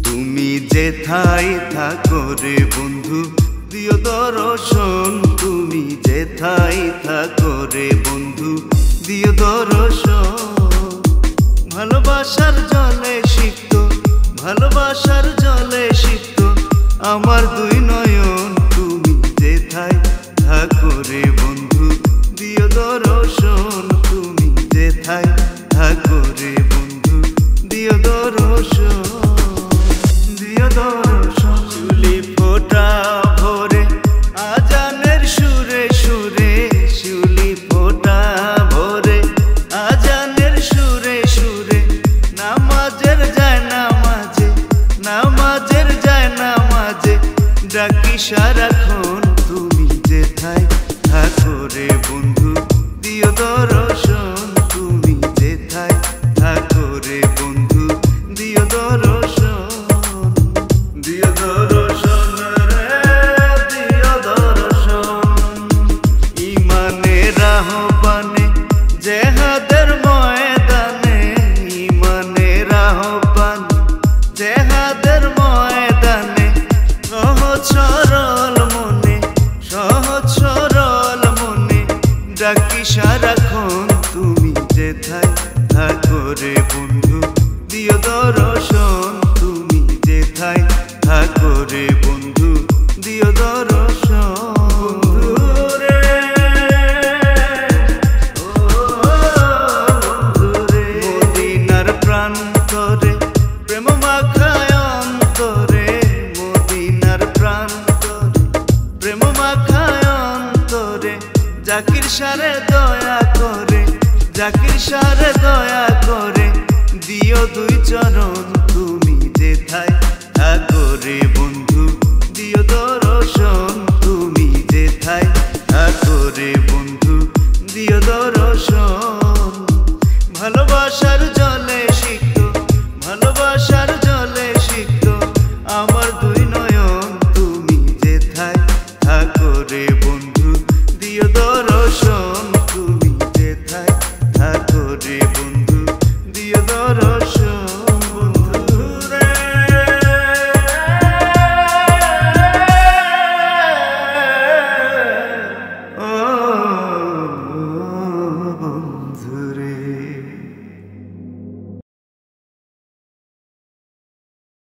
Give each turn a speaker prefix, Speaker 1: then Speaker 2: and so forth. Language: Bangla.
Speaker 1: তুমি যেথায় থাকো রে বন্ধু দিও দর্শন, তুমি যেথায় থাকো রে বন্ধু দিও দর্শন। ভালোবাসার জলে সিক্ত, ভালোবাসার জলে সিক্ত আমার দুই নয়ন, তুমি যেথায় থাকো রে বন্ধু দিও দর্শন, তুমি যেথায় থাকো রে বন্ধু দিও দর্শন, দিও দর্শন। চুলি ফোটা ভরে আজানের সুরে সুরে, চুলি ফোটা ভরে আজানের সুরে সুরে, নামাজের যায় নামাজে, নামাজের যায় নামাজে ডাকি সারাক্ষণ, তুমি যেথায় থাকো রে বন্ধু দিও দর্শন, তুমি যেথায় থাকো রে বন্ধু দিও দর্শন, দিও দর্শন রে দিও দর্শন। ইমানের আহ্বানে জেহাদের ময়দানে, ইমানের আহ্বানে জেহাদের ময়দানে, সহজ সরল মনে, সহজ সরল মনে ডাকি সারাক্ষণ, তুমি যেথায় থাকো রে বন্ধু দিও দর্শন, তুমি যেথায় থাকো রে বন্ধু দিও দর্শন। মদিনার প্রান্তরে প্রেম মাখায় অন্তরে, মদিনার প্রান্তরে প্রেম মাখায় অন্তরে, জাকির সারে দয়া করে, জাকির সারে দয়া করে দিও দুই চরণ, তুমি যেথায় থাকো রে বন্ধু দিও দর্শন, তুমি যেথায় থাকো রে বন্ধু দিও দর্শন। ভালোবাসার